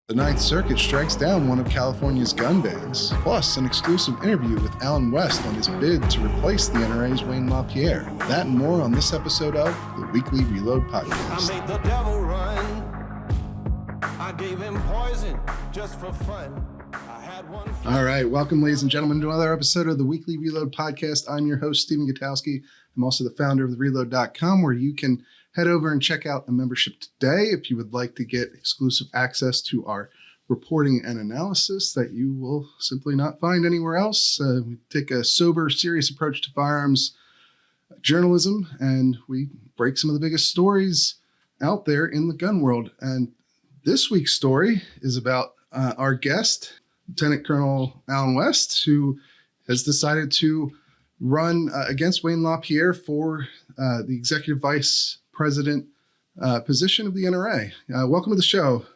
The Ninth Circuit strikes down one of California's gun bans, plus an exclusive interview with Alan West on his bid to replace the NRA's Wayne LaPierre. That and more on this episode of the Weekly Reload Podcast. I made the devil run. I gave him poison just for fun. All right, welcome, ladies and gentlemen, to another episode of the Weekly Reload Podcast. I'm your host, Stephen Gutowski. I'm also the founder of thereload.com, where you can head over and check out a membership today if you would like to get exclusive access to our reporting and analysis that you will simply not find anywhere else. We take a sober, serious approach to firearms journalism, and we break some of the biggest stories out there in the gun world. And this week's story is about our guest, Lieutenant Colonel Alan West, who has decided to run against Wayne LaPierre for the Executive Vice President position of the NRA. Welcome to the show.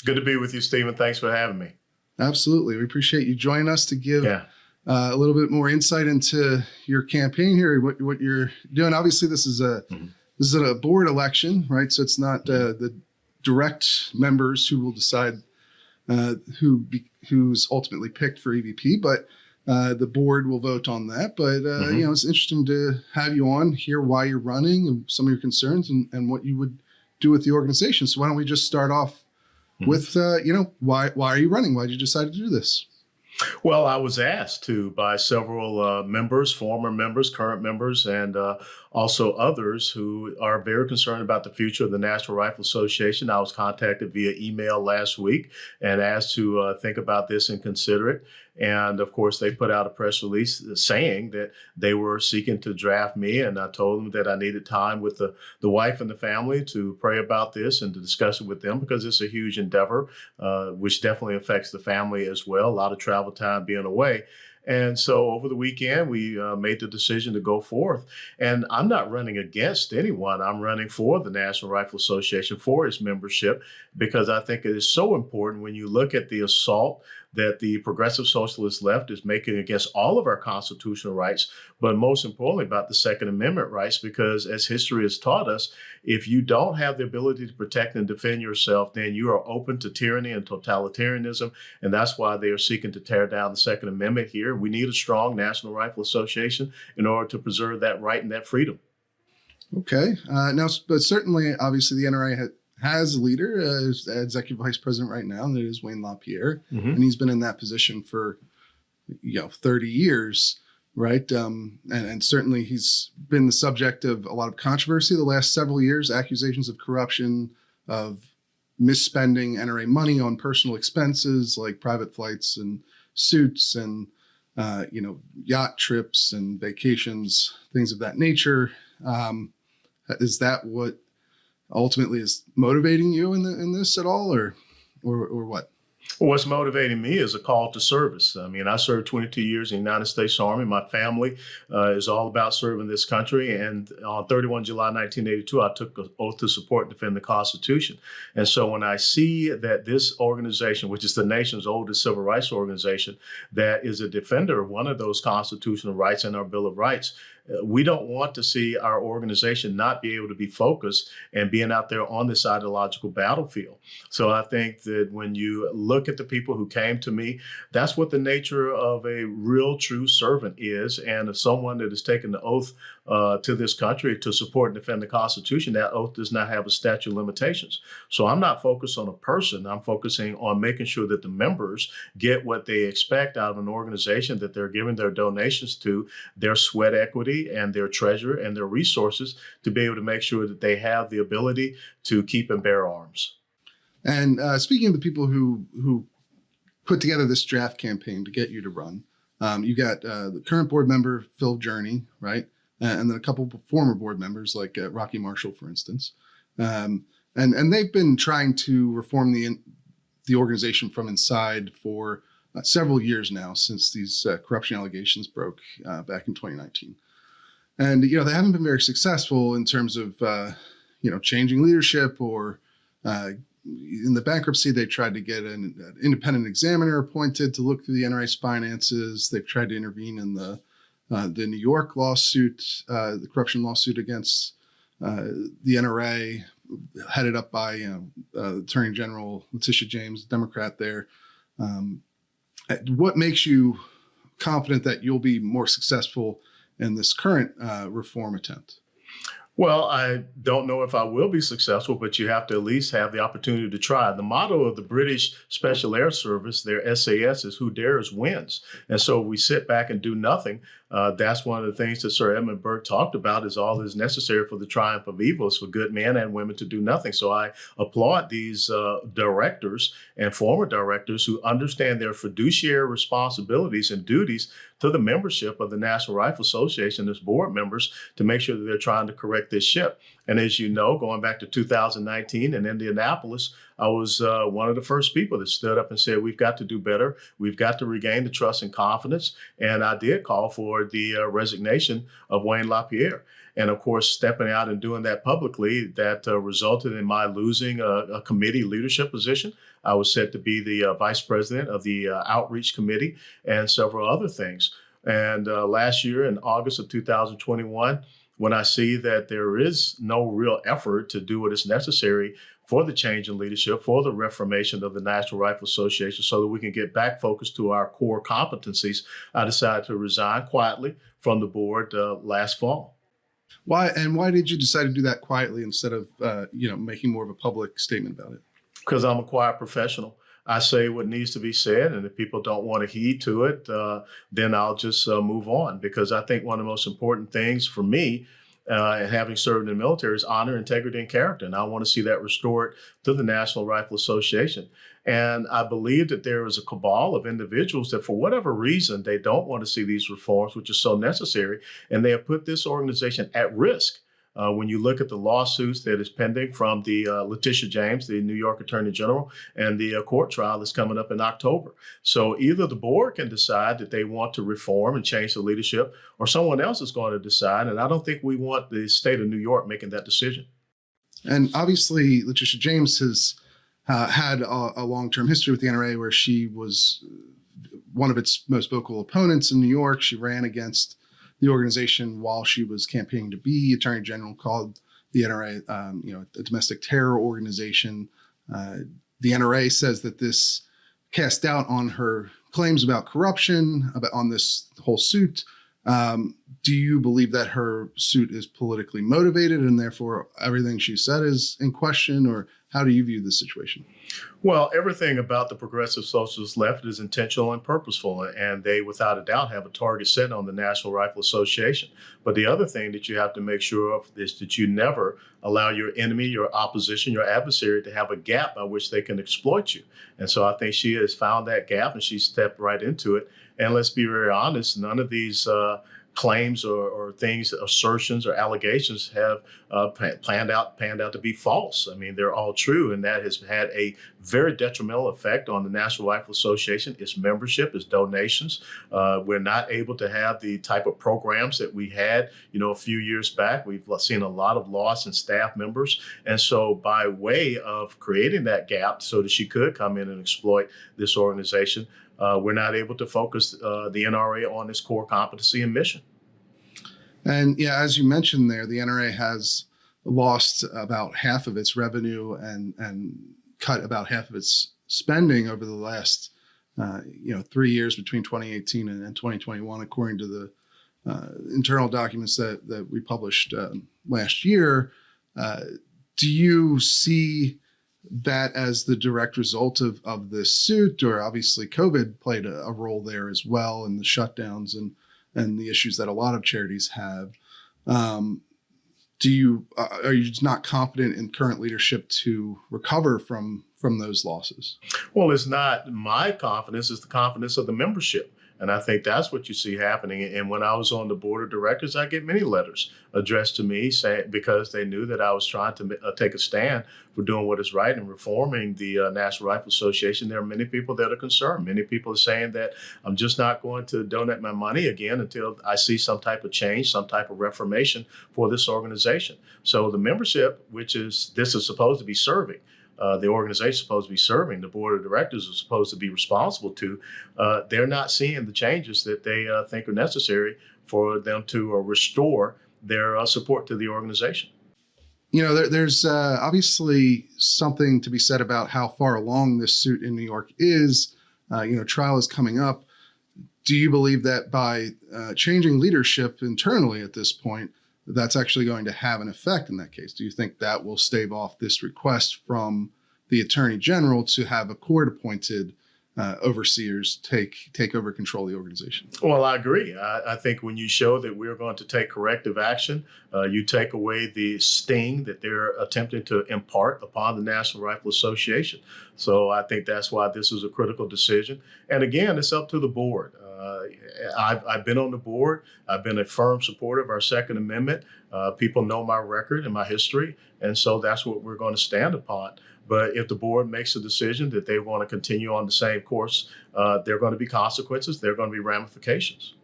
Good to be with you, Stephen. Thanks for having me. Absolutely. We appreciate you joining us to give a little bit more insight into your campaign here, what you're doing. Obviously, this is a board election, right? So it's not the direct members who will decide who's ultimately picked for EVP, but the board will vote on that. But, it's interesting to have you on, hear why you're running and some of your concerns and what you would do with the organization. So why don't we just start off with, why are you running? Why did you decide to do this? Well, I was asked to by several members, former members, current members, and also others who are very concerned about the future of the National Rifle Association. I was contacted via email last week and asked to think about this and consider it. And of course, they put out a press release saying that they were seeking to draft me. And I told them that I needed time with the wife and the family to pray about this and to discuss it with them, because it's a huge endeavor, which definitely affects the family as well. A lot of travel time being away. And so over the weekend, we made the decision to go forth. And I'm not running against anyone. I'm running for the National Rifle Association, for its membership, because I think it is so important when you look at the assault that the progressive socialist left is making against all of our constitutional rights, but most importantly about the Second Amendment rights, because as history has taught us, if you don't have the ability to protect and defend yourself, then you are open to tyranny and totalitarianism. And that's why they are seeking to tear down the Second Amendment here. We need a strong National Rifle Association in order to preserve that right and that freedom. Okay. But certainly, obviously, the NRA has a leader, executive vice president right now, and it is Wayne LaPierre, and he's been in that position for 30 years, right? And certainly he's been the subject of a lot of controversy the last several years, accusations of corruption, of misspending NRA money on personal expenses like private flights and suits and yacht trips and vacations, things of that nature. Is that what ultimately is motivating you in this at all, or what? Well, what's motivating me is a call to service. I mean, I served 22 years in the United States Army. My family is all about serving this country. And on 31 July 1982, I took an oath to support and defend the Constitution. And so when I see that this organization, which is the nation's oldest civil rights organization, that is a defender of one of those constitutional rights and our Bill of Rights, we don't want to see our organization not be able to be focused and being out there on this ideological battlefield. So I think that when you look at the people who came to me, that's what the nature of a real, true servant is. And if someone that has taken the oath to this country to support and defend the Constitution, that oath does not have a statute of limitations. So I'm not focused on a person. I'm focusing on making sure that the members get what they expect out of an organization that they're giving their donations to, their sweat equity and their treasure and their resources, to be able to make sure that they have the ability to keep and bear arms. And speaking of the people who put together this draft campaign to get you to run, you got the current board member, Phil Journey, right? And then a couple of former board members like Rocky Marshall, for instance. And they've been trying to reform the organization from inside for several years now, since these corruption allegations broke back in 2019. And, they haven't been very successful in terms of, changing leadership, or in the bankruptcy, they tried to get an independent examiner appointed to look through the NRA's finances. They've tried to intervene in the New York lawsuit, the corruption lawsuit against the NRA. headed up by Attorney General Letitia James, Democrat there. What makes you confident that you'll be more successful in this current reform attempt? Well, I don't know if I will be successful, but you have to at least have the opportunity to try. The motto of the British Special Air Service, their SAS, is "Who dares wins." And so we sit back and do nothing. That's one of the things that Sir Edmund Burke talked about, is all that is necessary for the triumph of evil is for good men and women to do nothing. So I applaud these directors and former directors who understand their fiduciary responsibilities and duties to the membership of the National Rifle Association as board members to make sure that they're trying to correct this ship. And as you know, going back to 2019 in Indianapolis, I was one of the first people that stood up and said, we've got to do better. We've got to regain the trust and confidence. And I did call for the resignation of Wayne LaPierre. And of course, stepping out and doing that publicly, that resulted in my losing a committee leadership position. I was set to be the vice president of the outreach committee and several other things. And last year in August of 2021, when I see that there is no real effort to do what is necessary for the change in leadership, for the reformation of the National Rifle Association, so that we can get back focused to our core competencies, I decided to resign quietly from the board last fall. Why did you decide to do that quietly instead of making more of a public statement about it? Because I'm a quiet professional. I say what needs to be said, and if people don't want to heed to it, then I'll just move on. Because I think one of the most important things for me, and having served in the military, is honor, integrity, and character. And I want to see that restored to the National Rifle Association. And I believe that there is a cabal of individuals that, for whatever reason, they don't want to see these reforms, which is so necessary, and they have put this organization at risk. When you look at the lawsuits that is pending from the Letitia James, the New York Attorney General, and the court trial that's coming up in October. So either the board can decide that they want to reform and change the leadership, or someone else is going to decide. And I don't think we want the state of New York making that decision. And obviously, Letitia James has had a long-term history with the NRA, where she was one of its most vocal opponents in New York. She ran against the organization while she was campaigning to be Attorney General, called the NRA, a domestic terror organization. The NRA says that this cast doubt on her claims about corruption, on this whole suit. Do you believe that her suit is politically motivated and therefore everything she said is in question, or how do you view this situation? Well, everything about the progressive socialist left is intentional and purposeful, and they, without a doubt, have a target set on the National Rifle Association. But the other thing that you have to make sure of is that you never allow your enemy, your opposition, your adversary to have a gap by which they can exploit you. And so I think she has found that gap, and she stepped right into it. And let's be very honest, none of these claims or things, assertions or allegations have panned out to be false. I mean, they're all true, and that has had a very detrimental effect on the National Rifle Association, its membership, its donations. We're not able to have the type of programs that we had, a few years back. We've seen a lot of loss in staff members. And so by way of creating that gap so that she could come in and exploit this organization, we're not able to focus the NRA on its core competency and mission. And yeah, as you mentioned there, the NRA has lost about half of its revenue and cut about half of its spending over the last 3 years between 2018 and 2021, according to the internal documents that we published last year. Do you see that as the direct result of this suit, or obviously COVID played a role there as well, and the shutdowns and the issues that a lot of charities have? Are you just not confident in current leadership to recover from those losses? Well, it's not my confidence, it's the confidence of the membership. And I think that's what you see happening. And when I was on the board of directors, I get many letters addressed to me because they knew that I was trying to take a stand for doing what is right and reforming the National Rifle Association. There are many people that are concerned. Many people are saying that I'm just not going to donate my money again until I see some type of change, some type of reformation for this organization. So the membership, this is supposed to be serving, the organization is supposed to be serving, the board of directors is supposed to be responsible to, they're not seeing the changes that they think are necessary for them to restore their support to the organization. there's obviously something to be said about how far along this suit in New York is. Trial is coming up. Do you believe that by changing leadership internally at this point, that's actually going to have an effect in that case? Do you think that will stave off this request from the Attorney General to have a court-appointed overseers take over control of the organization? Well, I agree. I think when you show that we're going to take corrective action, you take away the sting that they're attempting to impart upon the National Rifle Association. So I think that's why this is a critical decision. And again, it's up to the board. I've been on the board. I've been a firm supporter of our Second Amendment. People know my record and my history, and so that's what we're going to stand upon. But if the board makes a decision that they want to continue on the same course, there are going to be consequences. There are going to be ramifications.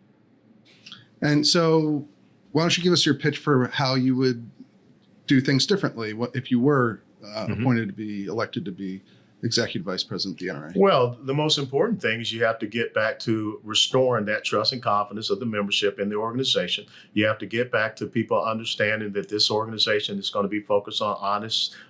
And so why don't you give us your pitch for how you would do things differently if you were appointed to be elected to be Executive Vice President of the NRA? Well, the most important thing is you have to get back to restoring that trust and confidence of the membership in the organization. You have to get back to people understanding that this organization is going to be focused on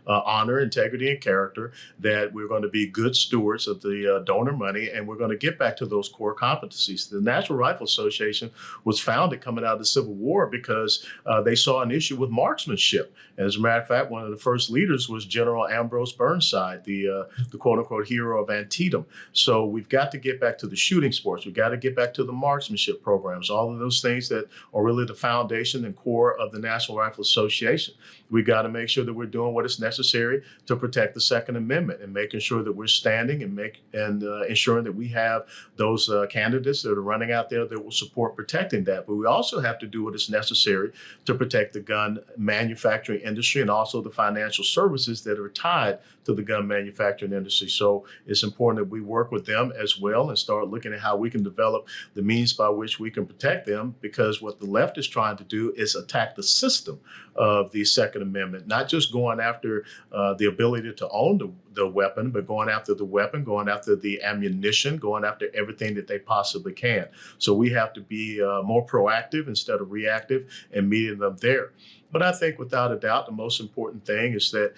honor, integrity, and character, that we're going to be good stewards of the donor money, and we're going to get back to those core competencies. The National Rifle Association was founded coming out of the Civil War because they saw an issue with marksmanship. As a matter of fact, one of the first leaders was General Ambrose Burnside, the quote unquote hero of Antietam. So we've got to get back to the shooting sports. We've got to get back to the marksmanship programs, all of those things that are really the foundation and core of the National Rifle Association. We've got to make sure that we're doing what is necessary to protect the Second Amendment and making sure that we're standing and ensuring that we have those candidates that are running out there that will support protecting that. But we also have to do what is necessary to protect the gun manufacturing industry and also the financial services that are tied to the gun manufacturing industry. So it's important that we work with them as well and start looking at how we can develop the means by which we can protect them, because what the left is trying to do is attack the system of the Second Amendment, not just going after the ability to own the weapon, but going after the weapon, going after the ammunition, going after everything that they possibly can. So we have to be more proactive instead of reactive and meeting them there. But I think without a doubt, the most important thing is that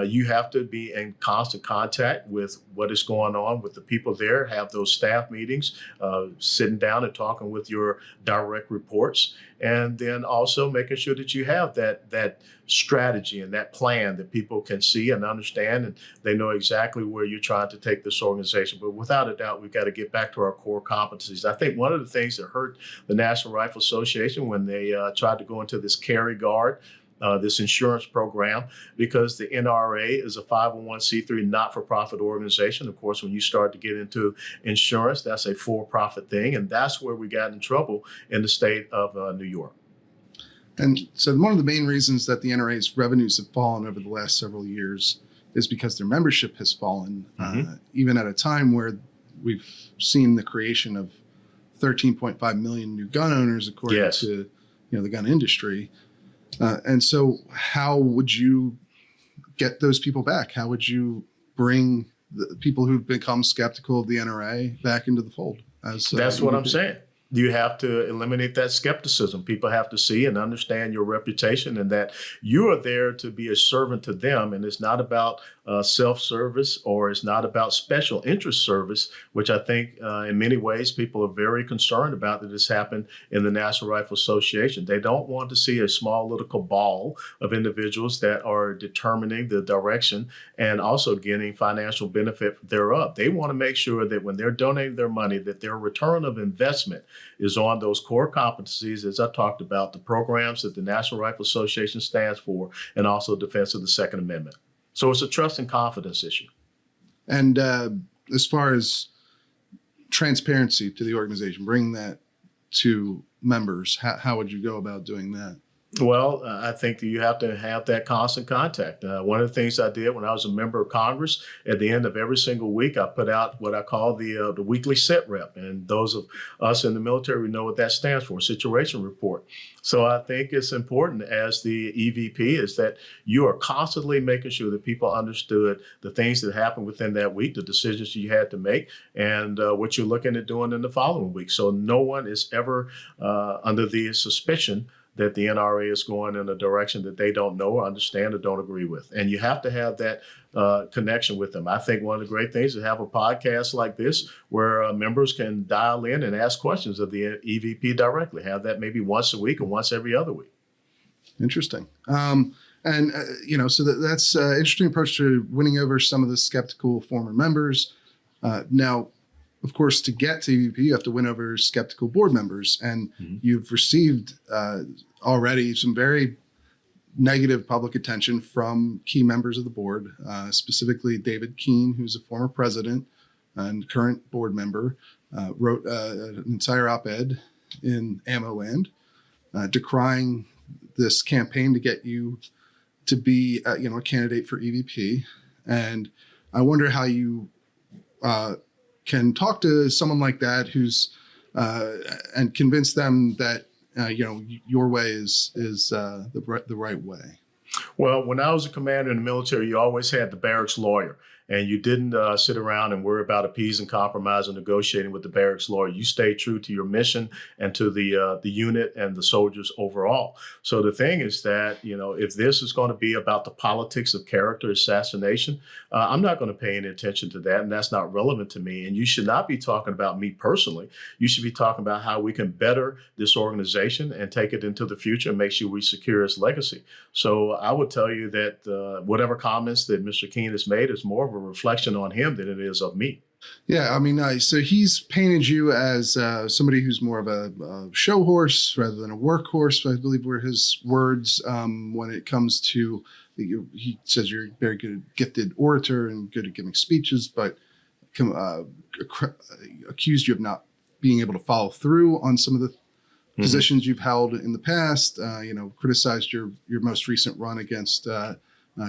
you have to be in constant contact with what is going on with the people there, have those staff meetings, sitting down and talking with your direct reports, and then also making sure that you have that strategy and that plan that people can see and understand, and they know exactly where you're trying to take this organization. But without a doubt, we've got to get back to our core competencies. I think one of the things that hurt the National Rifle Association when they tried to go into this carry guard, this insurance program, because the NRA is a 501c3 not-for-profit organization. Of course, when you start to get into insurance, that's a for-profit thing, and that's where we got in trouble in the state of New York. And so one of the main reasons that the NRA's revenues have fallen over the last several years is because their membership has fallen, even at a time where we've seen the creation of 13.5 million new gun owners, according to the gun industry. And so how would you get those people back? How would you bring the people who've become skeptical of the NRA back into the fold? That's what I'm saying. You have to eliminate that skepticism. People have to see and understand your reputation and that you are there to be a servant to them. And it's not about self-service, or it's not about special interest service, which I think in many ways people are very concerned about that has happened in the National Rifle Association. They don't want to see a small little cabal of individuals that are determining the direction and also getting financial benefit thereof. They want to make sure that when they're donating their money, that their return of investment is on those core competencies, as I talked about, the programs that the National Rifle Association stands for, and also defense of the Second Amendment. So it's a trust and confidence issue. And as far as transparency to the organization, bringing that to members, how would you go about doing that? Well, I think that you have to have that constant contact. One of the things I did when I was a member of Congress, at the end of every single week, I put out what I call the weekly sit rep. And those of us in the military, we know what that stands for, situation report. So I think it's important as the EVP is that you are constantly making sure that people understood the things that happened within that week, the decisions you had to make, and what you're looking at doing in the following week. So no one is ever under the suspicion that the NRA is going in a direction that they don't know or understand or don't agree with. And you have to have that connection with them. I think one of the great things is have a podcast like this where members can dial in and ask questions of the EVP directly. Have that maybe once a week or once every other week. Interesting. So that's an interesting approach to winning over some of the skeptical former members. Now, of course, to get to EVP, you have to win over skeptical board members. And you've received already some very negative public attention from key members of the board, specifically David Keene, who's a former president and current board member, wrote an entire op-ed in Ammo Land decrying this campaign to get you to be a candidate for EVP. And I wonder how you can talk to someone like that who's and convince them that your way is the right way. Well, when I was a commander in the military, you always had the barracks lawyer, and you didn't sit around and worry about appeasing, compromise, or negotiating with the barracks lawyer. You stayed true to your mission and to the unit and the soldiers overall. So the thing is that, if this is going to be about the politics of character assassination, I'm not going to pay any attention to that, and that's not relevant to me. And you should not be talking about me personally. You should be talking about how we can better this organization and take it into the future and make sure we secure its legacy. So I would tell you that whatever comments that Mr. Keene has made is more of a reflection on him than it is of me. Yeah, I mean, so he's painted you as somebody who's more of a show horse rather than a workhorse, I believe were his words when it comes to, he says you're a very good, gifted orator and good at giving speeches, but accused you of not being able to follow through on some of the positions you've held in the past, criticized your most recent run against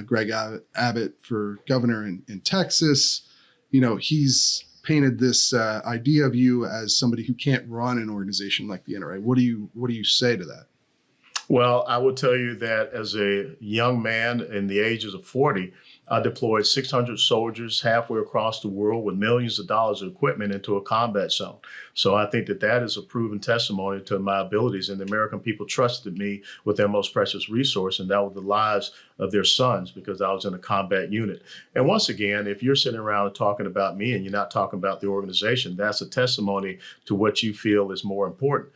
Greg Abbott for governor in Texas. He's painted this idea of you as somebody who can't run an organization like the NRA. What do you say to that? Well, I would tell you that as a young man in the ages of 40, I deployed 600 soldiers halfway across the world with millions of dollars of equipment into a combat zone. So I think that is a proven testimony to my abilities, and the American people trusted me with their most precious resource, and that was the lives of their sons, because I was in a combat unit. And once again, if you're sitting around and talking about me and you're not talking about the organization, that's a testimony to what you feel is more important,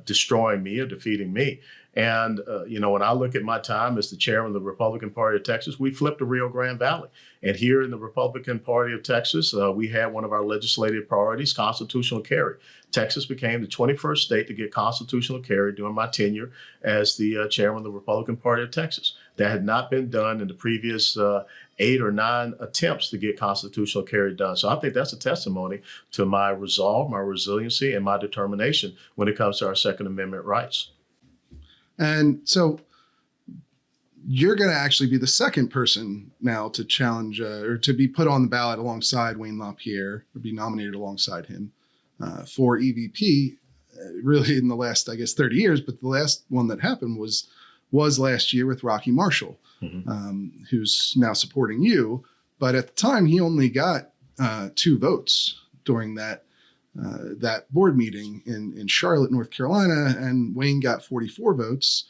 destroying me or defeating me. And, when I look at my time as the chairman of the Republican Party of Texas, we flipped the Rio Grande Valley. And here in the Republican Party of Texas, we had one of our legislative priorities, constitutional carry. Texas became the 21st state to get constitutional carry during my tenure as the chairman of the Republican Party of Texas. That had not been done in the previous 8 or 9 attempts to get constitutional carry done. So I think that's a testimony to my resolve, my resiliency, and my determination when it comes to our Second Amendment rights. And so you're going to actually be the second person now to challenge or to be put on the ballot alongside Wayne LaPierre, or be nominated alongside him for EVP, really in the last, 30 years. But the last one that happened was last year with Rocky Marshall, who's now supporting you. But at the time, he only got 2 votes during that board meeting in Charlotte, North Carolina, and Wayne got 44 votes.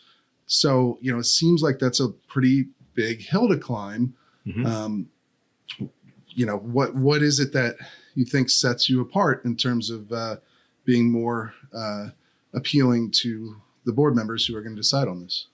So, it seems like that's a pretty big hill to climb. What is it that you think sets you apart in terms of being more appealing to the board members who are going to decide on this?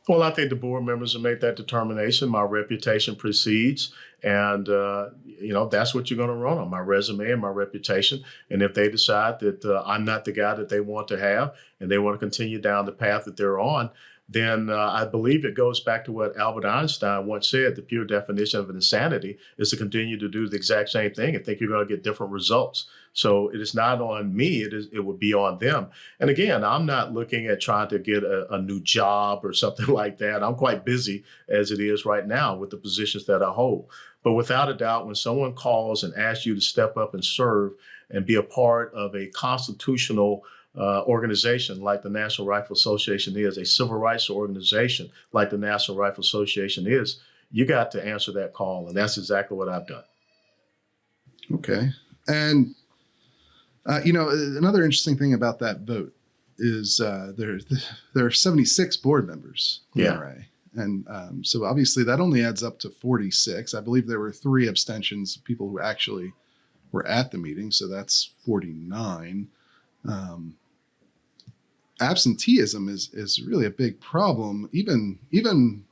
Well, I think the board members will make that determination. My reputation precedes, and that's what you're going to run on, my resume and my reputation. And if they decide that I'm not the guy that they want to have, and they want to continue down the path that they're on, then I believe it goes back to what Albert Einstein once said: the pure definition of insanity is to continue to do the exact same thing and think you're going to get different results. So it is not on me, it would be on them. And again, I'm not looking at trying to get a new job or something like that. I'm quite busy as it is right now with the positions that I hold. But without a doubt, when someone calls and asks you to step up and serve and be a part of a constitutional organization like the National Rifle Association is, a civil rights organization like the National Rifle Association is, you got to answer that call. And that's exactly what I've done. Okay. And, another interesting thing about that vote is there are 76 board members in the Yeah. NRA. And so obviously that only adds up to 46. I believe there were 3 abstentions of people who actually were at the meeting. So that's 49. Absenteeism is really a big problem, even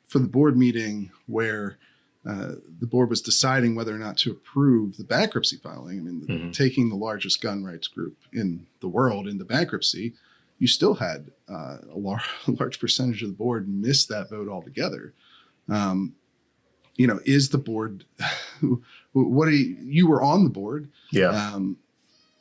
for the board meeting where the board was deciding whether or not to approve the bankruptcy filing. I mean, taking the largest gun rights group in the world into bankruptcy, you still had a large percentage of the board miss that vote altogether. Is the board, you were on the board. Yeah.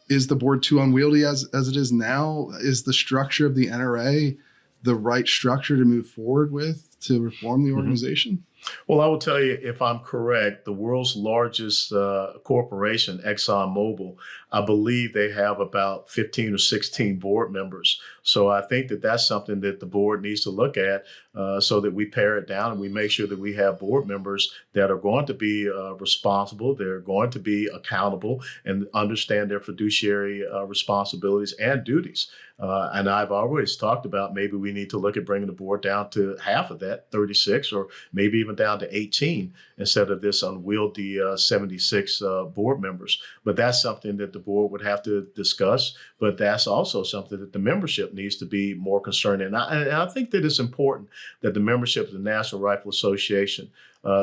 Is the board too unwieldy as it is now? Is the structure of the NRA the right structure to move forward with to reform the organization? Well, I will tell you, if I'm correct, the world's largest corporation, ExxonMobil, I believe they have about 15 or 16 board members. So I think that that's something that the board needs to look at so that we pare it down and we make sure that we have board members that are going to be responsible, they're going to be accountable and understand their fiduciary responsibilities and duties. And I've always talked about maybe we need to look at bringing the board down to half of that, 36, or maybe even down to 18 instead of this unwieldy 76 board members. But that's something that the board would have to discuss. But that's also something that the membership needs to be more concerned in. And I think that it's important that the membership of the National Rifle Association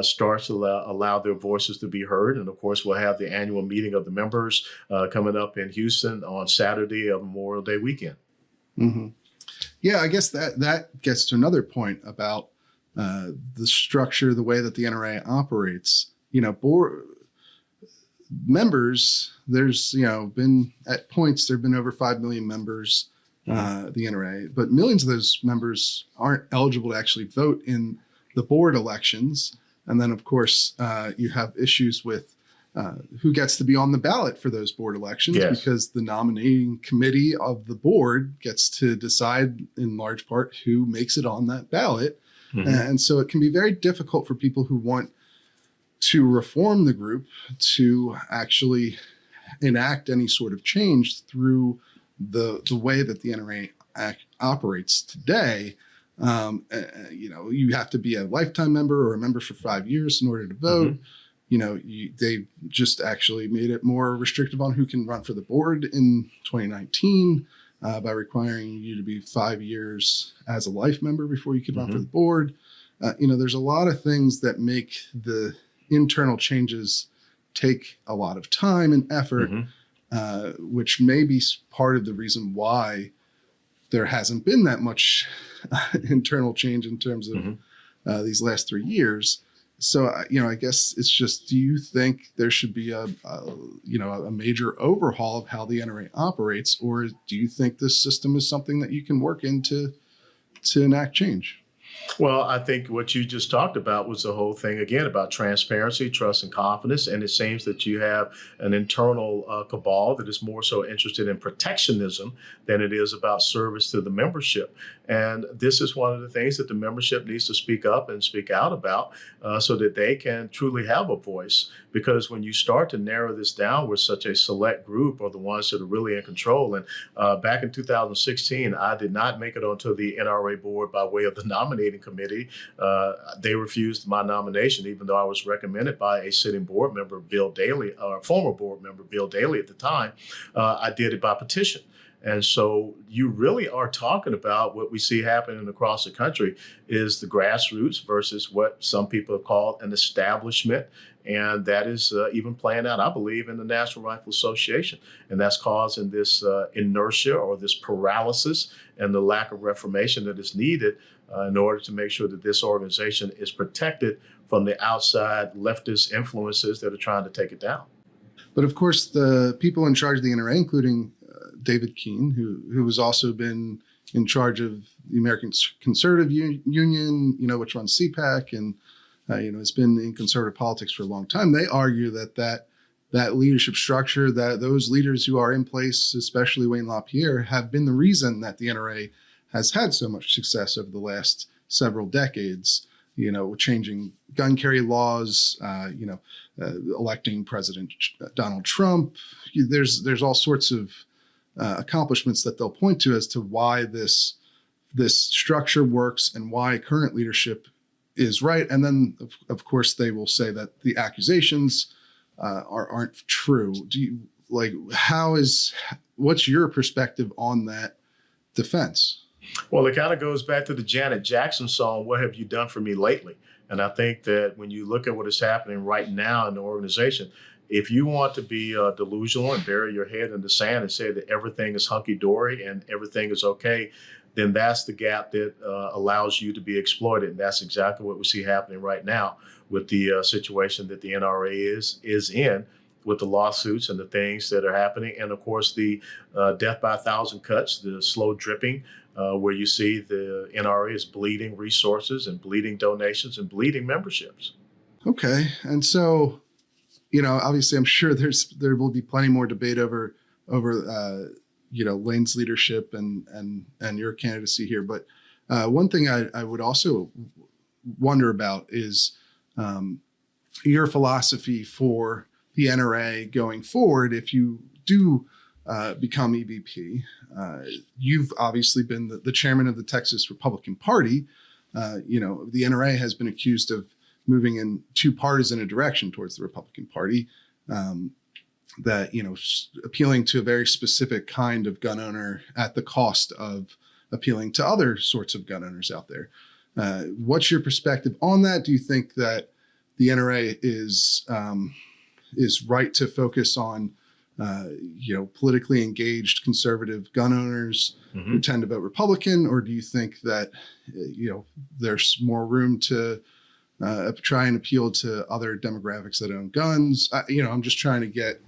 starts to allow their voices to be heard. And of course, we'll have the annual meeting of the members coming up in Houston on Saturday of Memorial Day weekend. Mm-hmm. Yeah, I guess that gets to another point about the structure, the way that the NRA operates. Board members, there's been at points there have been over 5 million members, the NRA, but millions of those members aren't eligible to actually vote in the board elections. And then, of course, you have issues with who gets to be on the ballot for those board elections, Yes. because the nominating committee of the board gets to decide in large part who makes it on that ballot. Mm-hmm. And so it can be very difficult for people who want to reform the group to actually enact any sort of change through the way that the NRA operates today. You have to be a lifetime member or a member for 5 years in order to vote. Mm-hmm. They just actually made it more restrictive on who can run for the board in 2019 by requiring you to be 5 years as a life member before you could run for the board. There's a lot of things that make the internal changes take a lot of time and effort, which may be part of the reason why there hasn't been that much internal change in terms of these last 3 years. So, I guess it's just, do you think there should be a major overhaul of how the NRA operates, or do you think this system is something that you can work into to enact change? Well, I think what you just talked about was the whole thing, again, about transparency, trust, and confidence. And it seems that you have an internal cabal that is more so interested in protectionism than it is about service to the membership. And this is one of the things that the membership needs to speak up and speak out about so that they can truly have a voice. Because when you start to narrow this down with such a select group are the ones that are really in control. And back in 2016, I did not make it onto the NRA board by way of the nominating committee. They refused my nomination, even though I was recommended by a sitting board member, Bill Daley, or former board member, Bill Daley at the time. I did it by petition. And so you really are talking about what we see happening across the country is the grassroots versus what some people have called an establishment. And that is even playing out, I believe, in the National Rifle Association. And that's causing this inertia or this paralysis and the lack of reformation that is needed in order to make sure that this organization is protected from the outside leftist influences that are trying to take it down. But of course, the people in charge of the NRA, including David Keene, who has also been in charge of the American Conservative Union, which runs CPAC, and has been in conservative politics for a long time. They argue that leadership structure, that those leaders who are in place, especially Wayne LaPierre, have been the reason that the NRA has had so much success over the last several decades. Changing gun carry laws, electing President Donald Trump. There's all sorts of accomplishments that they'll point to as to why this structure works and why current leadership is right. And then, of course, they will say that the accusations aren't true. Do you what's your perspective on that defense? Well, it kind of goes back to the Janet Jackson song, "What Have You Done For Me Lately?" And I think that when you look at what is happening right now in the organization, if you want to be delusional and bury your head in the sand and say that everything is hunky-dory and everything is okay, then that's the gap that allows you to be exploited. And that's exactly what we see happening right now with the situation that the NRA is in, with the lawsuits and the things that are happening. And of course, the death by 1,000 cuts, the slow dripping, where you see the NRA is bleeding resources and bleeding donations and bleeding memberships. Okay. And so, obviously I'm sure there will be plenty more debate over Lane's leadership and your candidacy here. But one thing I would also wonder about is your philosophy for the NRA going forward. If you do become EVP, you've obviously been the chairman of the Texas Republican Party. The NRA has been accused of moving in too partisan a direction towards the Republican Party. Appealing to a very specific kind of gun owner at the cost of appealing to other sorts of gun owners out there. What's your perspective on that? Do you think that the NRA is right to focus on, politically engaged conservative gun owners who tend to vote Republican, or do you think that, there's more room to try and appeal to other demographics that own guns? I'm just trying to get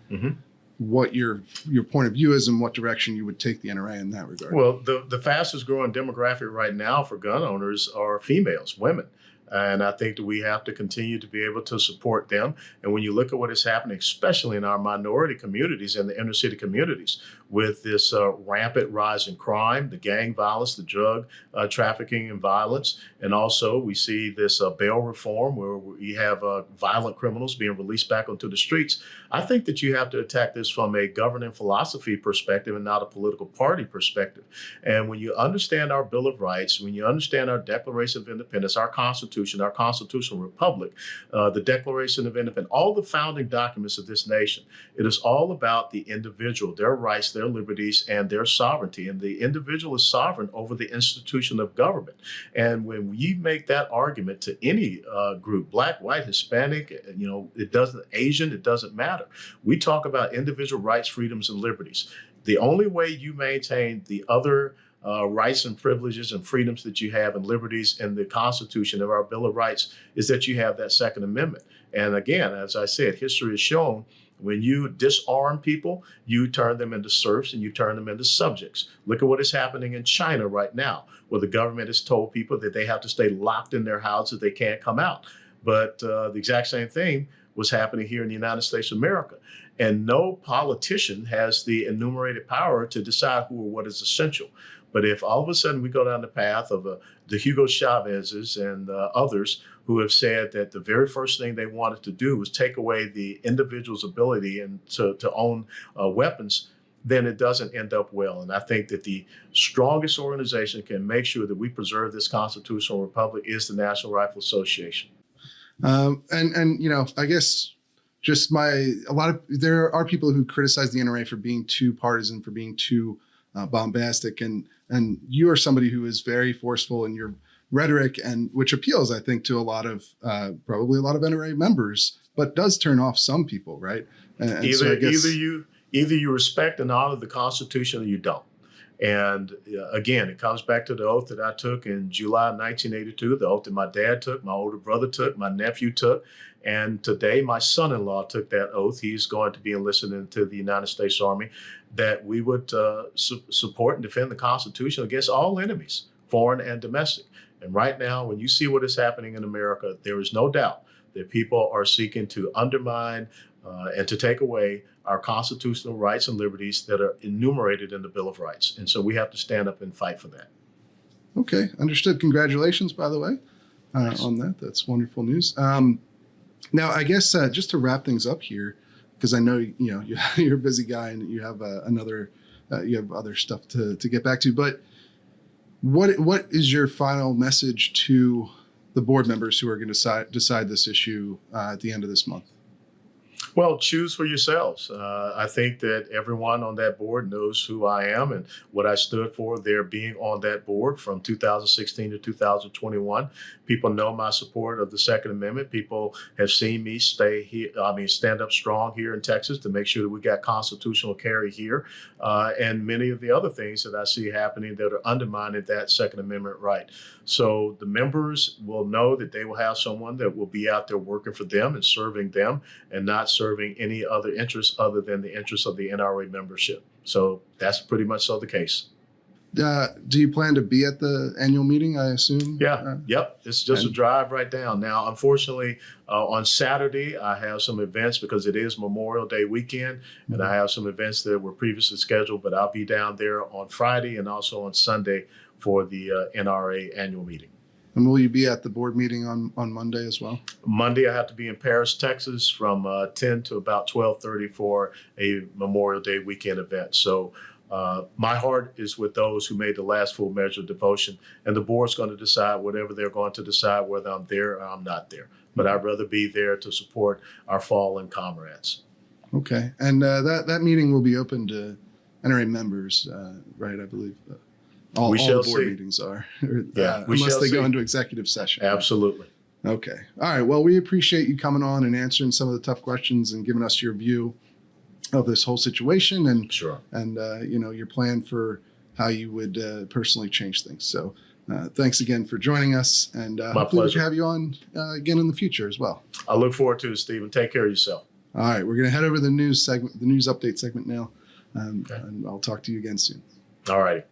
what your point of view is and what direction you would take the NRA in that regard. Well, the fastest growing demographic right now for gun owners are females, women. And I think that we have to continue to be able to support them. And when you look at what is happening, especially in our minority communities and the inner city communities, with this rampant rise in crime, the gang violence, the drug trafficking and violence, and also we see this bail reform where we have violent criminals being released back onto the streets. I think that you have to attack this from a governing philosophy perspective and not a political party perspective. And when you understand our Bill of Rights, when you understand our Declaration of Independence, our Constitution, our constitutional republic, the Declaration of Independence, all the founding documents of this nation, it is all about the individual, their rights, their liberties, and their sovereignty. And the individual is sovereign over the institution of government. And when you make that argument to any group, Black, white, Hispanic, it doesn't, Asian, it doesn't matter. We talk about individual rights, freedoms, and liberties. The only way you maintain the other rights and privileges and freedoms that you have and liberties in the Constitution of our Bill of Rights is that you have that Second Amendment. And again, as I said, history has shown when you disarm people, you turn them into serfs and you turn them into subjects. Look at what is happening in China right now, where the government has told people that they have to stay locked in their houses, they can't come out. But the exact same thing was happening here in the United States of America. And no politician has the enumerated power to decide who or what is essential. But if all of a sudden we go down the path of the Hugo Chavez's and others who have said that the very first thing they wanted to do was take away the individual's ability and to own weapons, then it doesn't end up well. And I think that the strongest organization can make sure that we preserve this constitutional republic is the National Rifle Association. I guess there are people who criticize the NRA for being too partisan, for being too bombastic, and you are somebody who is very forceful in your rhetoric, and which appeals, I think, to probably a lot of NRA members, but does turn off some people, right? Either you respect and honor the Constitution or you don't. And again, it comes back to the oath that I took in July 1982, the oath that my dad took, my older brother took, my nephew took, and today my son-in-law took that oath. He's going to be enlisted into the United States Army, that we would support and defend the Constitution against all enemies, foreign and domestic. And right now, when you see what is happening in America, there is no doubt that people are seeking to undermine and to take away our constitutional rights and liberties that are enumerated in the Bill of Rights. And so we have to stand up and fight for that. Okay, understood. Congratulations, by the way, on that. That's wonderful news. Now, I guess just to wrap things up here, because I know you're a busy guy and you have another you have other stuff to get back to. But what is your final message to the board members who are going to decide this issue at the end of this month? Well, choose for yourselves. I think that everyone on that board knows who I am and what I stood for. There being on that board from 2016 to 2021. People know my support of the Second Amendment. People have seen me stand up strong here in Texas to make sure that we got constitutional carry here, and many of the other things that I see happening that are undermining that Second Amendment right. So the members will know that they will have someone that will be out there working for them and serving them, and not serving any other interests other than the interests of the NRA membership. So that's pretty much so the case. Do you plan to be at the annual meeting, I assume? Yeah. Yep. It's just a drive right down. Now, unfortunately, on Saturday, I have some events because it is Memorial Day weekend, and I have some events that were previously scheduled, but I'll be down there on Friday and also on Sunday for the NRA annual meeting. And will you be at the board meeting on Monday as well? Monday, I have to be in Paris, Texas from 10 to about 12:30 for a Memorial Day weekend event. So my heart is with those who made the last full measure of devotion, and the board's going to decide whatever they're going to decide, whether I'm there or I'm not there. But I'd rather be there to support our fallen comrades. Okay. And that meeting will be open to NRA members, right, I believe. All the board meetings are, unless they go into executive session. Absolutely. Okay. All right. Well, we appreciate you coming on and answering some of the tough questions and giving us your view of this whole situation and Sure. And your plan for how you would personally change things. So thanks again for joining us, and hopefully we can have you on again in the future as well. I look forward to it, Stephen. Take care of yourself. All right. We're going to head over to the news segment, the news update segment now, and I'll talk to you again soon. All righty.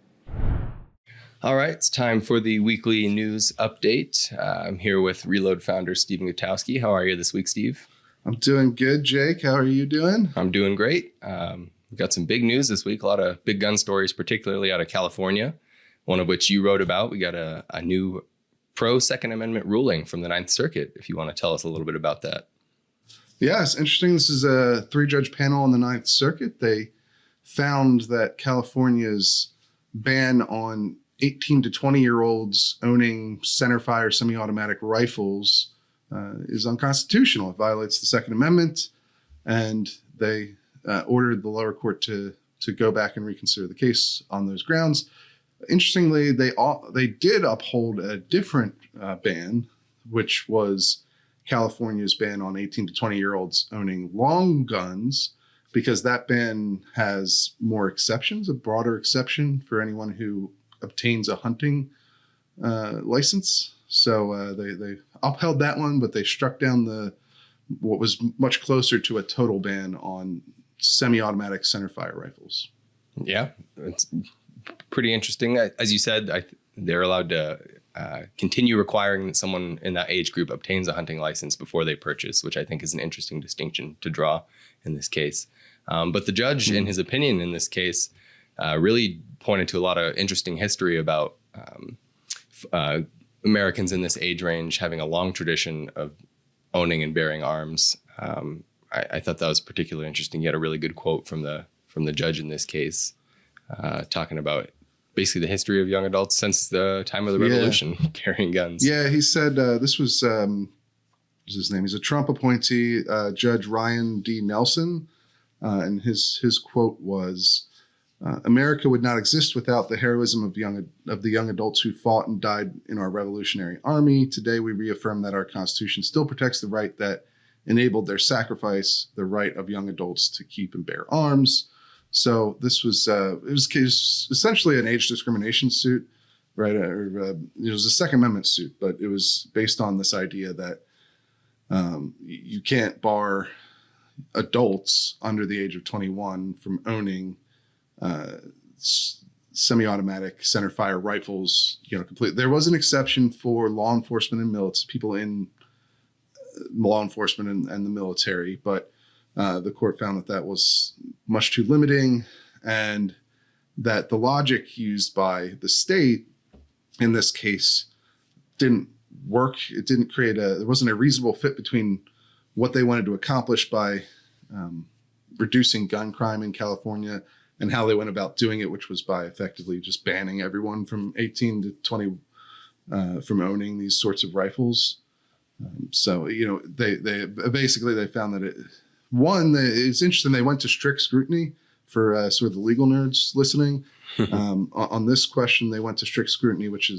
All right, it's time for the weekly news update. I'm here with Reload founder Stephen Gutowski. How are you this week, Steve? I'm doing good, Jake. How are you doing? I'm doing great. We've got some big news this week, a lot of big gun stories, particularly out of California, one of which you wrote about. We got a new pro-Second Amendment ruling from the Ninth Circuit, if you want to tell us a little bit about that. Yeah, it's interesting. This is a 3-judge panel on the Ninth Circuit. They found that California's ban on 18 to 20-year-olds owning centerfire semi-automatic rifles is unconstitutional. It violates the Second Amendment, and they ordered the lower court to go back and reconsider the case on those grounds. Interestingly, they did uphold a different ban, which was California's ban on 18 to 20-year-olds owning long guns, because that ban has more exceptions, a broader exception for anyone who obtains a hunting license. So they upheld that one, but they struck down what was much closer to a total ban on semi-automatic centerfire rifles. Yeah, it's pretty interesting. As you said, they're allowed to continue requiring that someone in that age group obtains a hunting license before they purchase, which I think is an interesting distinction to draw in this case. But the judge, in his opinion in this case, really pointed to a lot of interesting history about Americans in this age range having a long tradition of owning and bearing arms. I thought that was particularly interesting. He had a really good quote from the judge in this case, talking about basically the history of young adults since the time of the Revolution carrying guns. Yeah, he said this was what's his name? He's a Trump appointee, Judge Ryan D. Nelson, and his quote was, "America would not exist without the heroism of the young adults who fought and died in our Revolutionary Army. Today, we reaffirm that our Constitution still protects the right that enabled their sacrifice, the right of young adults to keep and bear arms." So this was it was essentially an age discrimination suit, right? It was a Second Amendment suit, but it was based on this idea that you can't bar adults under the age of 21 from owning semi-automatic centerfire rifles, completely. There was an exception for law enforcement and people in law enforcement and the military, but the court found that was much too limiting, and that the logic used by the state in this case didn't work. It didn't there wasn't a reasonable fit between what they wanted to accomplish by reducing gun crime in California and how they went about doing it, which was by effectively just banning everyone from 18 to 20 from owning these sorts of rifles. So, they basically they found that it's interesting. They went to strict scrutiny for sort of the legal nerds listening. On this question, they went to strict scrutiny, which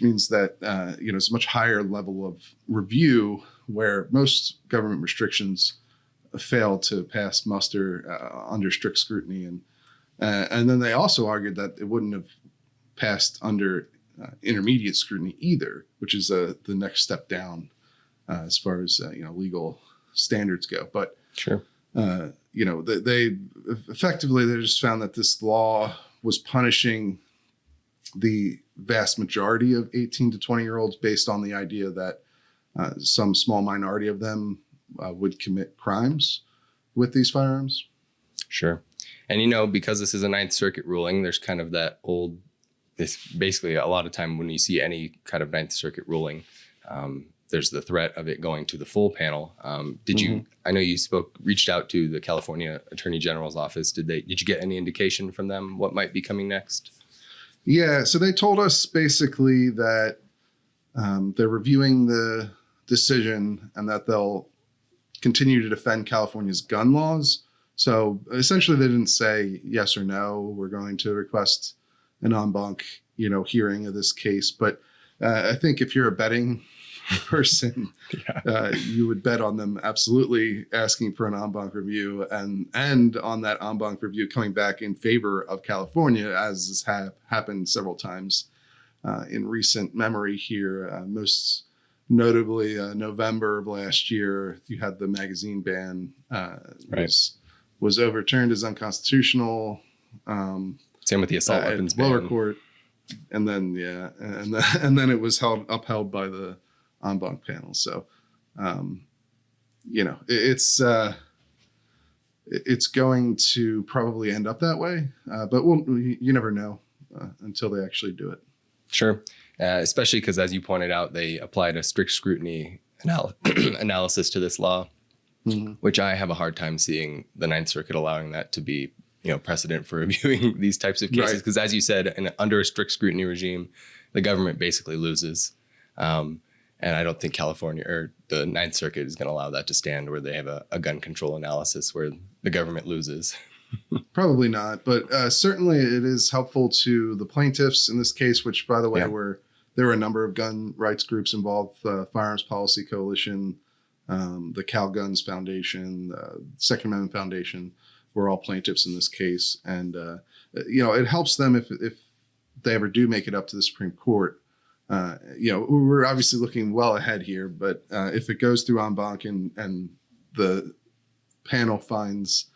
means that it's a much higher level of review, where most government restrictions fail to pass muster under strict scrutiny, and then they also argued that it wouldn't have passed under intermediate scrutiny either, which is the next step down as far as legal standards go. But sure, they effectively they just found that this law was punishing the vast majority of 18 to 20-year-olds based on the idea that some small minority of them would commit crimes with these firearms. Sure. And, because this is a Ninth Circuit ruling, there's kind of that this basically a lot of time when you see any kind of Ninth Circuit ruling, there's the threat of it going to the full panel. I know you reached out to the California Attorney General's office. Did you get any indication from them what might be coming next? Yeah. So they told us basically that they're reviewing the decision and that they'll continue to defend California's gun laws. So essentially they didn't say yes or no, we're going to request an en banc, hearing of this case. But I think if you're a betting person, you would bet on them absolutely asking for an en banc review, and on that en banc review coming back in favor of California, as has happened several times in recent memory here. Most notably, November of last year, you had the magazine ban was overturned as unconstitutional. Same with the assault weapons ban. Lower court, and then and then it was upheld by the en banc panel. So, it's going to probably end up that way, but you never know until they actually do it. Sure, especially because, as you pointed out, they applied a strict scrutiny analysis to this law, which I have a hard time seeing the Ninth Circuit allowing that to be precedent for reviewing these types of cases. Because as you said, under a strict scrutiny regime, the government basically loses. And I don't think California or the Ninth Circuit is going to allow that to stand, where they have a gun control analysis where the government loses. Probably not, but certainly it is helpful to the plaintiffs in this case, which, by the way, there were a number of gun rights groups involved: Firearms Policy Coalition, the Cal Guns Foundation, the Second Amendment Foundation were all plaintiffs in this case. And, it helps them if they ever do make it up to the Supreme Court. We're obviously looking well ahead here, but if it goes through en banc and the panel finds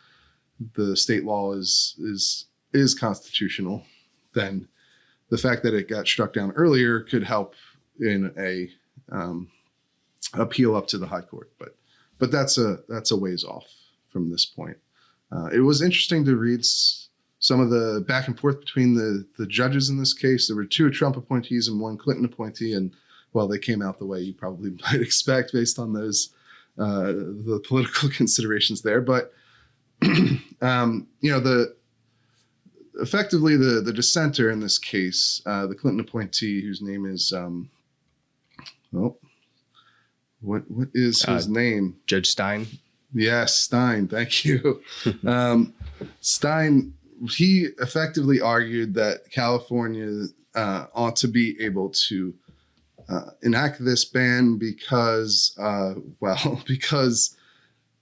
the state law is constitutional, then the fact that it got struck down earlier could help in a appeal up to the high court. But that's a ways off from this point. It was interesting to read some of the back and forth between the judges in this case. There were 2 Trump appointees and 1 Clinton appointee, and they came out the way you probably might expect based on those the political considerations there. But effectively the dissenter in this case, the Clinton appointee, whose name is what is his name? Judge Stein. Yes, Stein. Thank you. Stein. He effectively argued that California ought to be able to enact this ban because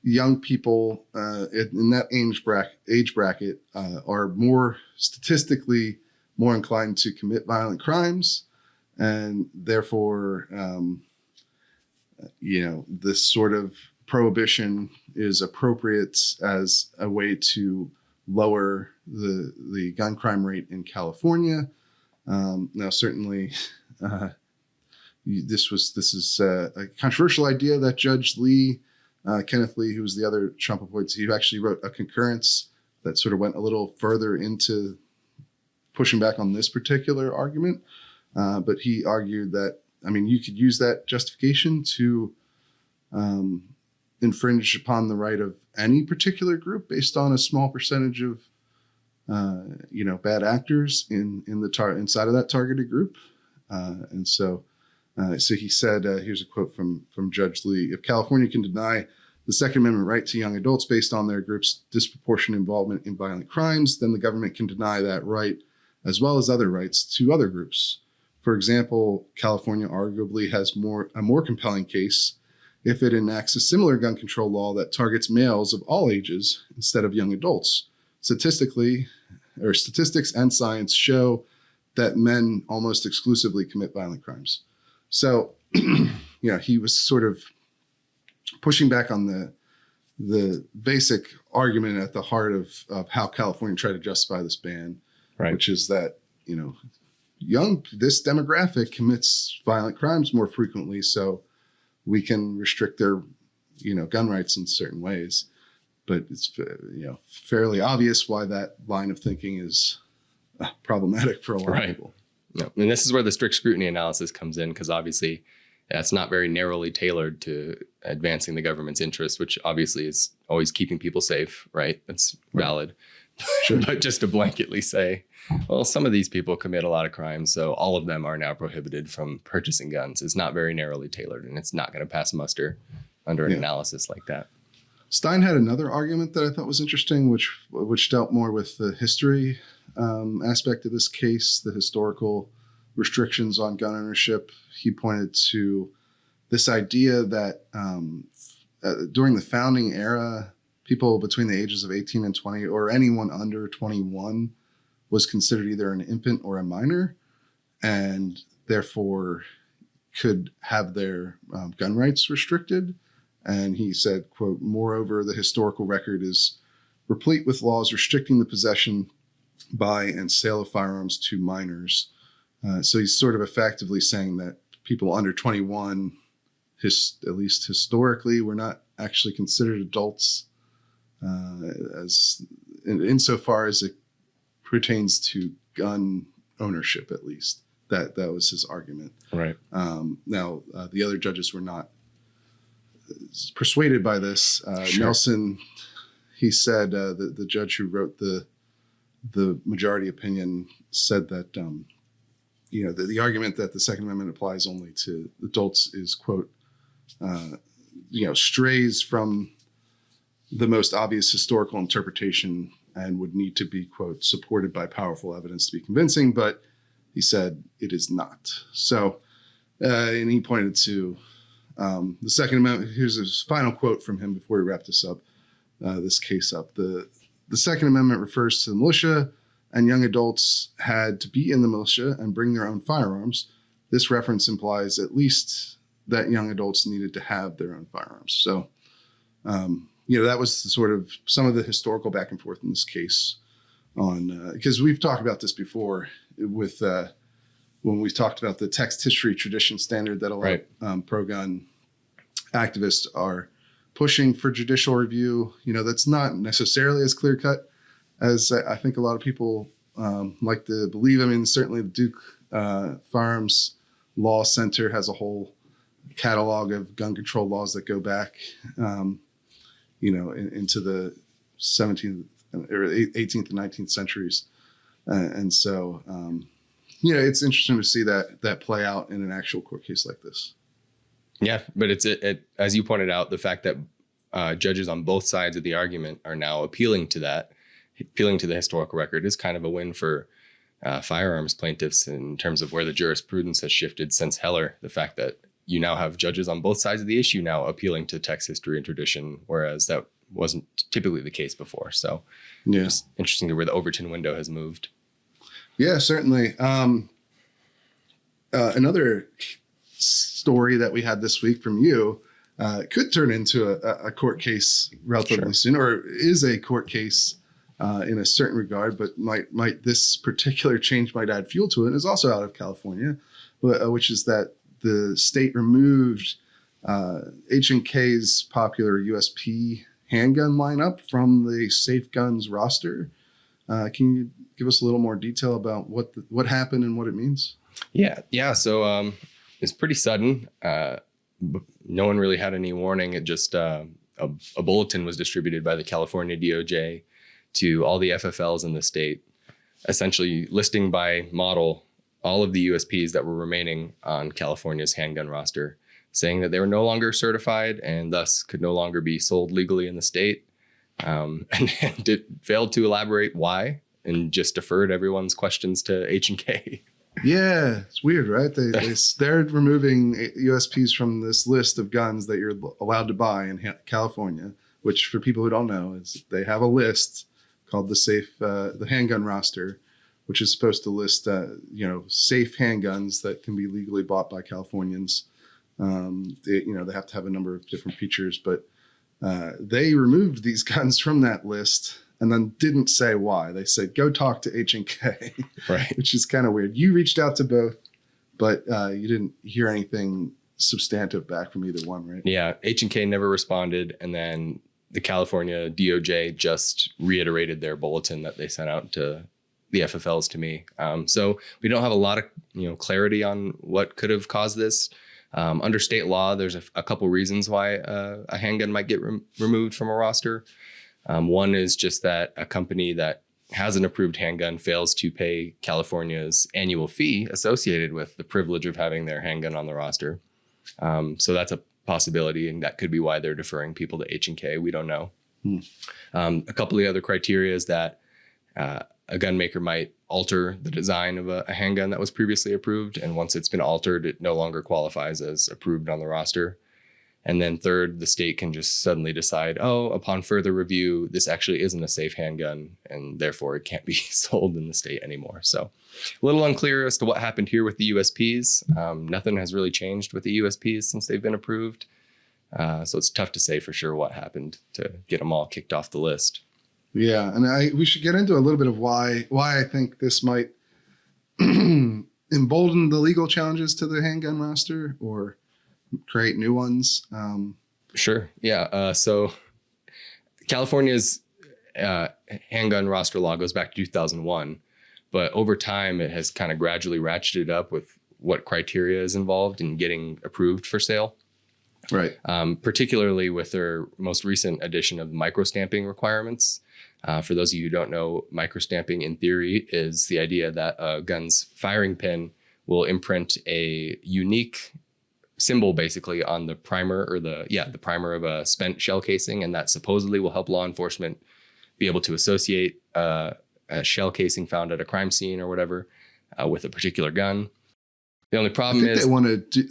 young people in that age bracket are more statistically more inclined to commit violent crimes, and therefore, this sort of prohibition is appropriate as a way to lower the gun crime rate in California. Now, certainly, this is a controversial idea that Judge Lee, Kenneth Lee, who was the other Trump appointee, who actually wrote a concurrence that sort of went a little further into pushing back on this particular argument. But he argued that, you could use that justification to infringe upon the right of any particular group based on a small percentage of bad actors in the inside of that targeted group. And so he said, here's a quote from Judge Lee: "If California can deny the Second Amendment right to young adults based on their group's disproportionate involvement in violent crimes, then the government can deny that right as well as other rights to other groups. For example, California arguably has a more compelling case if it enacts a similar gun control law that targets males of all ages instead of young adults. Statistics and science show that men almost exclusively commit violent crimes." So, he was sort of pushing back on the basic argument at the heart of how California tried to justify this ban, Right. which is that, this demographic commits violent crimes more frequently, so we can restrict their, gun rights in certain ways. But it's, fairly obvious why that line of thinking is problematic for a lot of people. No. And this is where the strict scrutiny analysis comes in, because obviously that's not very narrowly tailored to advancing the government's interest, which obviously is always keeping people safe, right? That's valid. Sure. But just to blanketly say, well, some of these people commit a lot of crimes, so all of them are now prohibited from purchasing guns, is not very narrowly tailored, and it's not going to pass muster under an analysis like that. Stein had another argument that I thought was interesting, which dealt more with the history aspect of this case, the historical restrictions on gun ownership. He pointed to this idea that during the founding era, people between the ages of 18 and 20, or anyone under 21, was considered either an infant or a minor, and therefore could have their gun rights restricted. And he said, quote, "Moreover, the historical record is replete with laws restricting the possession, buy, and sale of firearms to minors." So he's sort of effectively saying that people under 21, at least historically, were not actually considered adults as insofar as it pertains to gun ownership, at least. That was his argument. Right. Now, the other judges were not persuaded by this. Sure. Nelson, he said, the judge who wrote the majority opinion, said that the argument that the Second Amendment applies only to adults is, quote, strays from the most obvious historical interpretation and would need to be, quote, supported by powerful evidence to be convincing. But he said it is not. So, and he pointed to the Second Amendment. Here's his final quote from him before we wrap this case up. The Second Amendment refers to the militia, and young adults had to be in the militia and bring their own firearms. This reference implies at least that young adults needed to have their own firearms. So, that was sort of some of the historical back and forth in this case on, because we've talked about this before with, when we talked about the text history tradition standard that a lot of pro-gun activists are pushing for judicial review. That's not necessarily as clear cut as I think a lot of people like to believe. I mean, certainly the Duke Firearms Law Center has a whole catalog of gun control laws that go back, into the 17th or 18th and 19th centuries. And so, it's interesting to see that play out in an actual court case like this. Yeah, but it's as you pointed out, the fact that judges on both sides of the argument are now appealing to the historical record is kind of a win for firearms plaintiffs in terms of where the jurisprudence has shifted since Heller. The fact that you now have judges on both sides of the issue now appealing to text history and tradition, whereas that wasn't typically the case before. So it's interesting to where the Overton window has moved. Yeah, certainly. Another story that we had this week from you could turn into a court case relatively soon, or is a court case in a certain regard, but might this particular change might add fuel to it, is also out of California, which is that the state removed H&K's popular USP handgun lineup from the Safe Guns roster. Can you give us a little more detail about what happened and what it means? Yeah. So it's pretty sudden. No one really had any warning. It just a bulletin was distributed by the California DOJ to all the FFLs in the state, essentially listing by model all of the USPs that were remaining on California's handgun roster, saying that they were no longer certified and thus could no longer be sold legally in the state. And it failed to elaborate why and just deferred everyone's questions to H&K. Yeah, it's weird, right? They're removing USPs from this list of guns that you're allowed to buy in California, which for people who don't know is they have a list called the handgun roster, which is supposed to list safe handguns that can be legally bought by Californians. They have to have a number of different features, but they removed these guns from that list. And then didn't say why. They said, go talk to H&K, right? Which is kind of weird. You reached out to both, but you didn't hear anything substantive back from either one, right? Yeah, H&K never responded. And then the California DOJ just reiterated their bulletin that they sent out to the FFLs to me. So we don't have a lot of clarity on what could have caused this. Under state law, there's a couple reasons why a handgun might get removed from a roster. One is just that a company that has an approved handgun fails to pay California's annual fee associated with the privilege of having their handgun on the roster. So that's a possibility, and that could be why they're deferring people to H&K. We don't know. A couple of the other criteria is that a gun maker might alter the design of a handgun that was previously approved, and once it's been altered, it no longer qualifies as approved on the roster. And then third, the state can just suddenly decide, upon further review, this actually isn't a safe handgun, and therefore it can't be sold in the state anymore. So a little unclear as to what happened here with the USPs. Nothing has really changed with the USPs since they've been approved. So it's tough to say for sure what happened to get them all kicked off the list. Yeah, and we should get into a little bit of why I think this might embolden the legal challenges to the handgun roster or create new ones. Sure. Yeah. So California's handgun roster law goes back to 2001, but over time it has kind of gradually ratcheted up with what criteria is involved in getting approved for sale. Right. Particularly with their most recent addition of microstamping requirements. For those of you who don't know, microstamping in theory is the idea that a gun's firing pin will imprint a unique symbol basically on the primer or the primer of a spent shell casing, and that supposedly will help law enforcement be able to associate a shell casing found at a crime scene or whatever with a particular gun. The only problem is I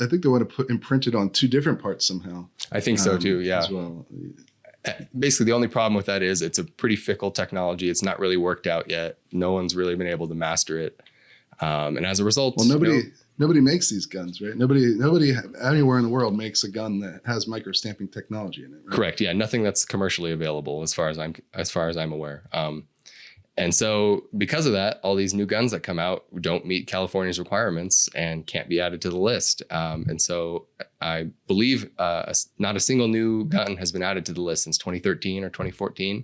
think they want to put imprinted on two different parts somehow. I think so too. Yeah. As well. Basically, the only problem with that is it's a pretty fickle technology. It's not really worked out yet. No one's really been able to master it, and as a result, nobody makes these guns, right? Nobody anywhere in the world makes a gun that has microstamping technology in it. Right? Correct. Yeah, nothing that's commercially available as far as I'm aware. And so because of that, all these new guns that come out don't meet California's requirements and can't be added to the list. And so I believe not a single new gun has been added to the list since 2013 or 2014.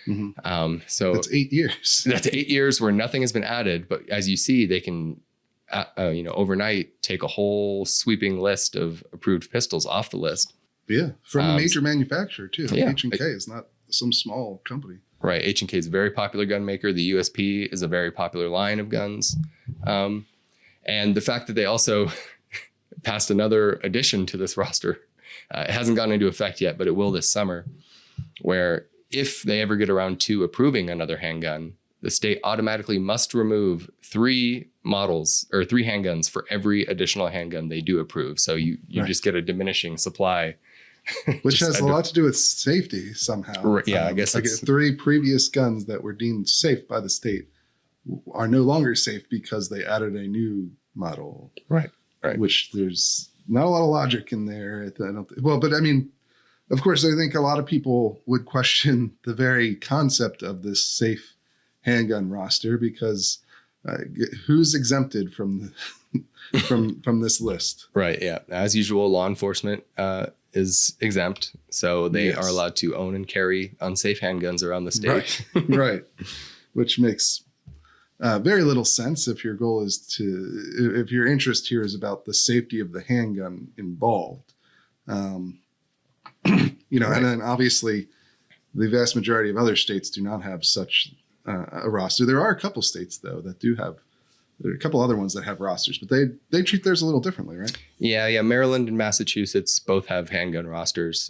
Mm-hmm. So that's 8 years. That's 8 years where nothing has been added. But as you see, they can, overnight take a whole sweeping list of approved pistols off the list. Yeah, from a major manufacturer too. Yeah, H&K is not some small company. Right. H&K is a very popular gun maker. The USP is a very popular line of guns. And the fact that they also passed another addition to this roster, it hasn't gone into effect yet, but it will this summer, where if they ever get around to approving another handgun, the state automatically must remove 3 models or 3 handguns for every additional handgun they do approve. So you right. just get a diminishing supply. Which has a lot to do with safety somehow. Right, yeah, I guess like 3 previous guns that were deemed safe by the state are no longer safe because they added a new model. Right. Which there's not a lot of logic in there. But I mean, of course, I think a lot of people would question the very concept of this safe handgun roster because who's exempted from from this list? Right. Yeah. As usual, law enforcement is exempt, so they are allowed to own and carry unsafe handguns around the state. Right. Which makes very little sense if your goal is if your interest here is about the safety of the handgun involved. Right. And then obviously the vast majority of other states do not have such a roster. There are a couple states, though, that do have. There are a couple other ones that have rosters, but they treat theirs a little differently, right? Yeah. Maryland and Massachusetts both have handgun rosters.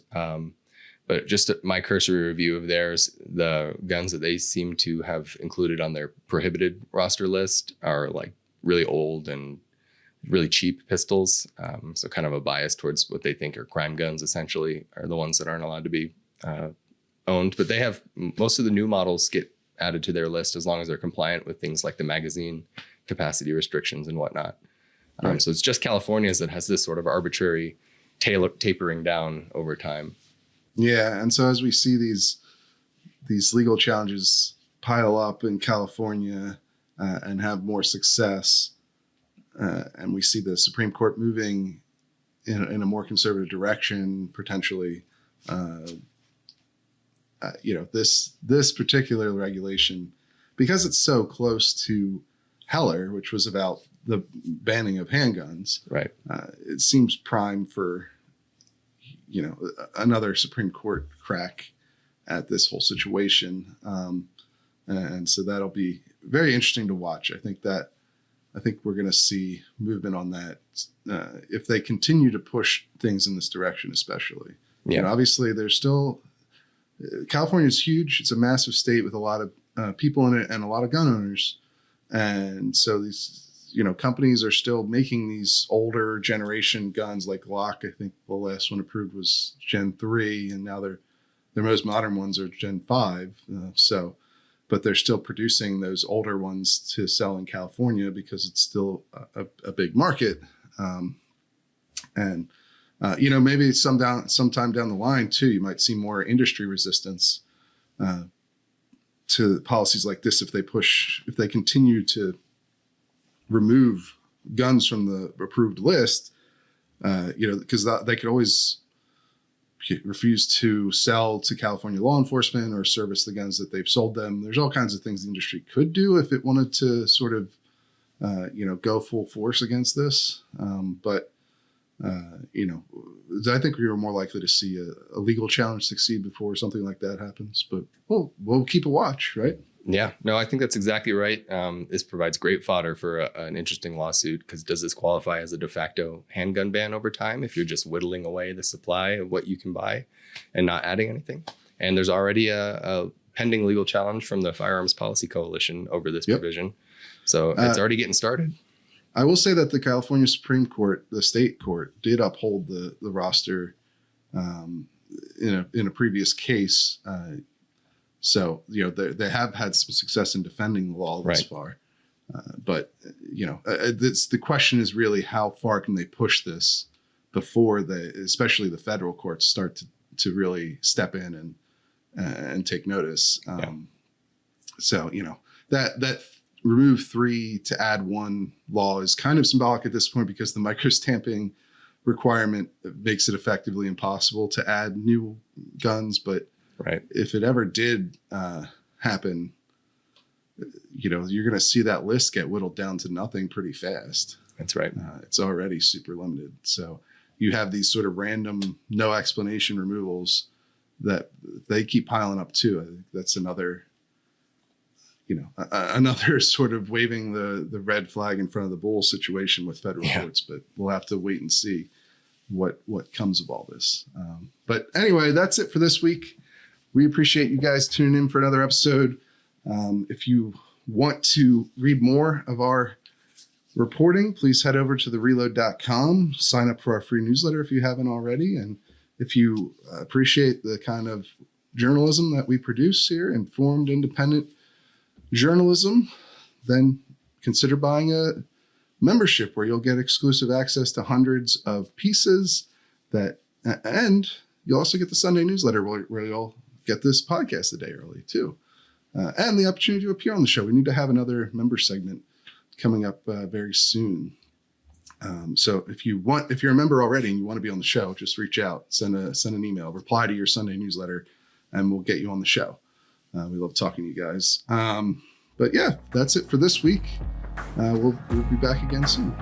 But just my cursory review of theirs, the guns that they seem to have included on their prohibited roster list are like really old and really cheap pistols. So kind of a bias towards what they think are crime guns, essentially, are the ones that aren't allowed to be owned. But they have most of the new models get added to their list as long as they're compliant with things like the magazine capacity restrictions and whatnot. Right. So it's just California's that has this sort of arbitrary tapering down over time. Yeah, and so as we see these legal challenges pile up in California and have more success, and we see the Supreme Court moving in a more conservative direction, potentially, this particular regulation, because it's so close to Heller, which was about the banning of handguns, right? It seems prime for another Supreme Court crack at this whole situation. And so that'll be very interesting to watch. I think we're going to see movement on that if they continue to push things in this direction, especially. Yeah. Obviously, there's still California is huge. It's a massive state with a lot of people in it and a lot of gun owners. And so these companies are still making these older generation guns like Glock. I think the last one approved was Gen 3, and now their most modern ones are Gen 5. But they're still producing those older ones to sell in California because it's still a big market. Maybe sometime down the line too, you might see more industry resistance to policies like this if they continue to remove guns from the approved list, because they could always refuse to sell to California law enforcement or service the guns that they've sold them. There's all kinds of things the industry could do if it wanted to sort of, go full force against this. I think we were more likely to see a legal challenge succeed before something like that happens. But we'll keep a watch, right? Yeah, no, I think that's exactly right. This provides great fodder for an interesting lawsuit, because does this qualify as a de facto handgun ban over time if you're just whittling away the supply of what you can buy and not adding anything? And there's already a pending legal challenge from the Firearms Policy Coalition over this provision. So it's already getting started. I will say that the California Supreme Court, the state court, did uphold the roster in a previous case. So, they have had some success in defending the law thus far. But the question is really how far can they push this before especially the federal courts start to really step in and take notice. So, that remove 3 to add 1 law is kind of symbolic at this point, because the microstamping requirement makes it effectively impossible to add new guns. But if it ever did happen, you're going to see that list get whittled down to nothing pretty fast. That's right. It's already super limited. So you have these sort of random, no explanation removals that they keep piling up too. I think that's another sort of waving the red flag in front of the bull situation with federal courts. But we'll have to wait and see what comes of all this. But anyway, that's it for this week. We appreciate you guys tuning in for another episode. If you want to read more of our reporting, please head over to thereload.com. Sign up for our free newsletter if you haven't already. And if you appreciate the kind of journalism that we produce here, informed, independent journalism, then consider buying a membership where you'll get exclusive access to hundreds of pieces and you'll also get the Sunday newsletter where you'll get this podcast a day early too. And the opportunity to appear on the show. We need to have another member segment coming up very soon. So if you're a member already and you want to be on the show, just reach out, send an email, reply to your Sunday newsletter, and we'll get you on the show. We love talking to you guys. But yeah, that's it for this week. We'll be back again soon.